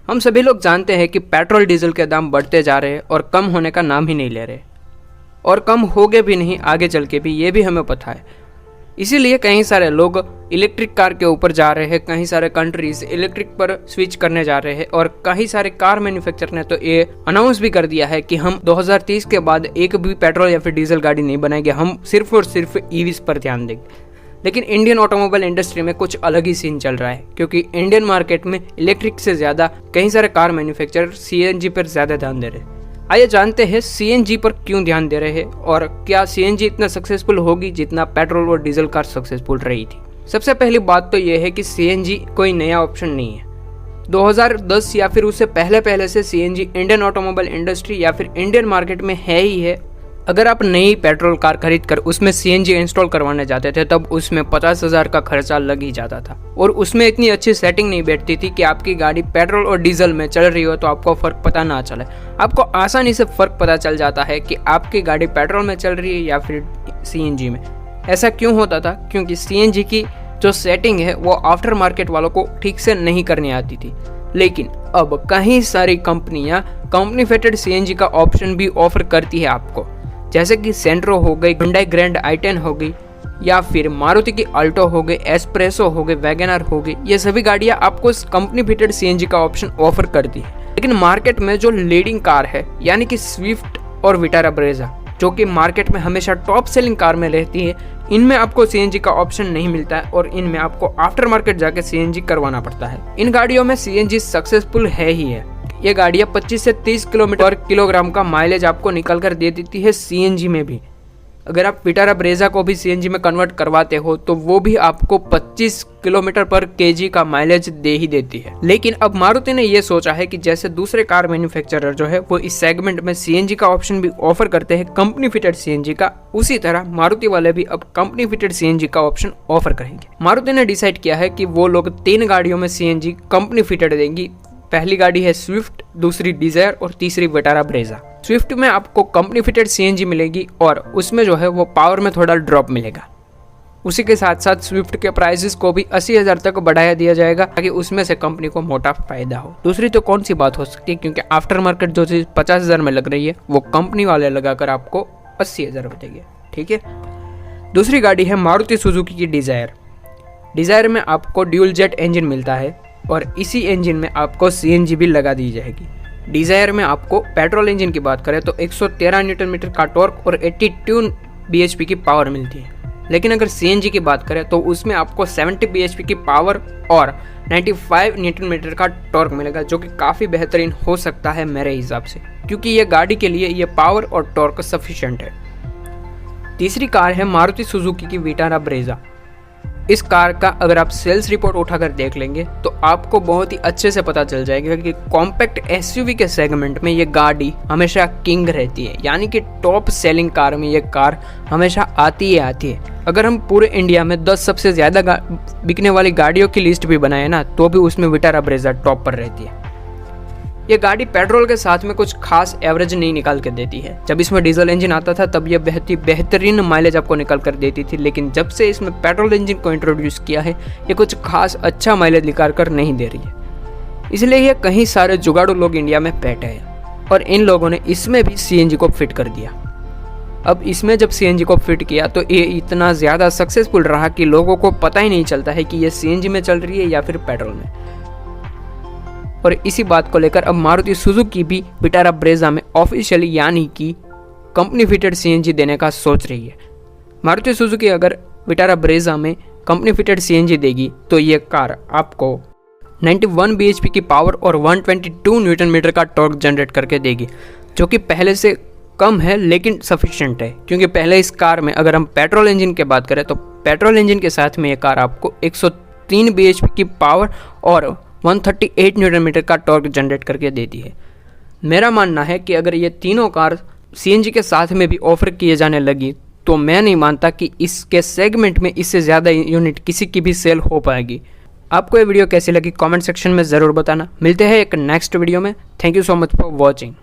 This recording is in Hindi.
हम सभी लोग जानते हैं कि पेट्रोल डीजल के दाम बढ़ते जा रहे हैं और कम होने का नाम ही नहीं ले रहे, और कम होगे भी नहीं आगे चल के भी, ये भी हमें पता है। इसीलिए कई सारे लोग इलेक्ट्रिक कार के ऊपर जा रहे हैं, कई सारे कंट्रीज इलेक्ट्रिक पर स्विच करने जा रहे हैं, और कई सारे कार मैन्युफैक्चरर ने तो ये अनाउंस भी कर दिया है कि हम 2030 के बाद एक भी पेट्रोल या फिर डीजल गाड़ी नहीं बनाएंगे, हम सिर्फ और सिर्फ ईवीज पर ध्यान देंगे। लेकिन इंडियन ऑटोमोबाइल इंडस्ट्री में कुछ अलग ही सीन चल रहा है, क्योंकि इंडियन मार्केट में इलेक्ट्रिक से ज़्यादा कई सारे कार मैन्युफैक्चरर सीएनजी पर ज़्यादा ध्यान दे रहे हैं। आइए जानते हैं सीएनजी पर क्यों ध्यान दे रहे हैं और क्या सीएनजी इतना सक्सेसफुल होगी जितना पेट्रोल और डीजल कार सक्सेसफुल रही थी। सबसे पहली बात तो यह है कि सीएनजी कोई नया ऑप्शन नहीं है। 2010 या फिर उससे पहले से सीएनजी इंडियन ऑटोमोबाइल इंडस्ट्री या फिर इंडियन मार्केट में है ही है। अगर आप नई पेट्रोल कार खरीद कर उसमें सीएनजी इंस्टॉल करवाने जाते थे तब उसमें 50,000 का खर्चा लग ही जाता था, और उसमें इतनी अच्छी सेटिंग नहीं बैठती थी कि आपकी गाड़ी पेट्रोल और डीजल में चल रही हो तो आपको फ़र्क पता ना चले। आपको आसानी से फ़र्क पता चल जाता है कि आपकी गाड़ी पेट्रोल में चल रही है या फिर सीएनजी में। ऐसा क्यों होता था? क्योंकि सीएनजी की जो सेटिंग है वो आफ्टर मार्केट वालों को ठीक से नहीं करनी आती थी। लेकिन अब कई सारी कंपनियां कंपनी फिटेड सीएनजी का ऑप्शन भी ऑफर करती है आपको, जैसे कि सेंट्रो हो गई, हुंडई ग्रैंड i10 हो गई, या फिर मारुति की अल्टो हो गई, एस्प्रेसो हो गई, वैगनर हो गई। ये सभी गाड़ियां आपको कंपनी फिटेड सीएनजी का ऑप्शन ऑफर करती है। लेकिन मार्केट में जो लीडिंग कार है यानी कि स्विफ्ट और विटारा ब्रेजा, जो कि मार्केट में हमेशा टॉप सेलिंग कार में रहती है, इनमें आपको सीएनजी का ऑप्शन नहीं मिलता है और इनमें आपको आफ्टर मार्केट जाके सीएनजी करवाना पड़ता है। इन गाड़ियों में सीएनजी सक्सेसफुल है ही है। ये गाड़ियाँ 25 से 30 किलोमीटर किलोग्राम का माइलेज आपको निकल कर दे देती है सीएनजी में भी। अगर आप विटारा ब्रेजा को भी सीएनजी में कन्वर्ट करवाते हो तो वो भी आपको 25 किलोमीटर पर केजी का माइलेज दे ही देती है। लेकिन अब मारुति ने ये सोचा है कि जैसे दूसरे कार मैन्युफैक्चरर जो है वो इस सेगमेंट में सीएनजी का ऑप्शन भी ऑफर करते हैं कंपनी फिटेड सीएनजी का, उसी तरह मारुति वाले भी अब कंपनी फिटेड सीएनजी का ऑप्शन ऑफर करेंगे। मारुति ने डिसाइड किया है कि वो लोग 3 गाड़ियों में सीएनजी कंपनी फिटेड देंगी। पहली गाड़ी है स्विफ्ट, दूसरी डिजायर और तीसरी विटारा ब्रेजा। स्विफ्ट में आपको कंपनी फिटेड सीएनजी मिलेगी और उसमें जो है वो पावर में थोड़ा ड्रॉप मिलेगा। उसी के साथ साथ स्विफ्ट के प्राइसेस को भी 80,000 तक बढ़ाया दिया जाएगा ताकि उसमें से कंपनी को मोटा फायदा हो। दूसरी तो कौन सी बात हो सकती है, क्योंकि आफ्टर मार्केट जो चीज़ 50,000 में लग रही है वो कंपनी वाले लगाकर आपको 80,000 देंगे। ठीक है। दूसरी गाड़ी है मारुति सुजुकी की डिजायर। डिजायर में आपको ड्यूल जेट इंजन मिलता है और इसी इंजन में आपको सीएनजी भी लगा दी जाएगी। डिजायर में आपको पेट्रोल इंजन की बात करें तो 113 न्यूटन मीटर का टॉर्क और 82 bhp की पावर मिलती है। लेकिन अगर सीएनजी की बात करें तो उसमें आपको 70 bhp की पावर और 95 न्यूटन मीटर का टॉर्क मिलेगा, जो कि काफ़ी बेहतरीन हो सकता है मेरे हिसाब से, क्योंकि ये गाड़ी के लिए ये पावर और टॉर्क सफिशिएंट है। तीसरी कार है मारुति सुजुकी की विटारा ब्रेजा। इस कार का अगर आप सेल्स रिपोर्ट उठाकर देख लेंगे तो आपको बहुत ही अच्छे से पता चल जाएगा कि कॉम्पैक्ट एसयूवी के सेगमेंट में ये गाड़ी हमेशा किंग रहती है, यानी कि टॉप सेलिंग कार में ये कार हमेशा आती है। अगर हम पूरे इंडिया में 10 सबसे ज़्यादा बिकने वाली गाड़ियों की लिस्ट भी बनाए ना तो भी उसमें विटारा ब्रेजा टॉप पर रहती है। ये गाड़ी पेट्रोल के साथ में कुछ खास एवरेज नहीं निकाल कर देती है। जब इसमें डीजल इंजन आता था तब ये बेहतरीन माइलेज आपको निकाल कर देती थी, लेकिन जब से इसमें पेट्रोल इंजन को इंट्रोड्यूस किया है ये कुछ खास अच्छा माइलेज निकाल कर नहीं दे रही है। इसलिए ये कई सारे जुगाड़ू लोग इंडिया में बैठे हैं और इन लोगों ने इसमें भी सीएनजी को फिट कर दिया। अब इसमें जब सीएनजी को फिट किया तो ये इतना ज़्यादा सक्सेसफुल रहा कि लोगों को पता ही नहीं चलता है कि ये सीएनजी में चल रही है या फिर पेट्रोल में। और इसी बात को लेकर अब मारुति सुजुकी भी विटारा ब्रेजा में ऑफिशियली यानी कि कंपनी फिटेड सीएनजी देने का सोच रही है। मारुति सुजुकी अगर विटारा ब्रेजा में कंपनी फिटेड सीएनजी देगी तो ये कार आपको 91 bhp की पावर और 122 न्यूटन मीटर का टॉर्क जनरेट करके देगी, जो कि पहले से कम है लेकिन सफिशिएंट है। क्योंकि पहले इस कार में अगर हम पेट्रोल इंजन की बात करें तो पेट्रोल इंजन के साथ में ये कार आपको 103 bhp की पावर और 138 न्यूटन मीटर का टॉर्क जनरेट करके देती है। मेरा मानना है कि अगर ये तीनों कार सीएनजी के साथ में भी ऑफर किए जाने लगी तो मैं नहीं मानता कि इसके सेगमेंट में इससे ज़्यादा यूनिट किसी की भी सेल हो पाएगी। आपको ये वीडियो कैसी लगी कमेंट सेक्शन में ज़रूर बताना। मिलते हैं एक नेक्स्ट वीडियो में। Thank you so much for watching.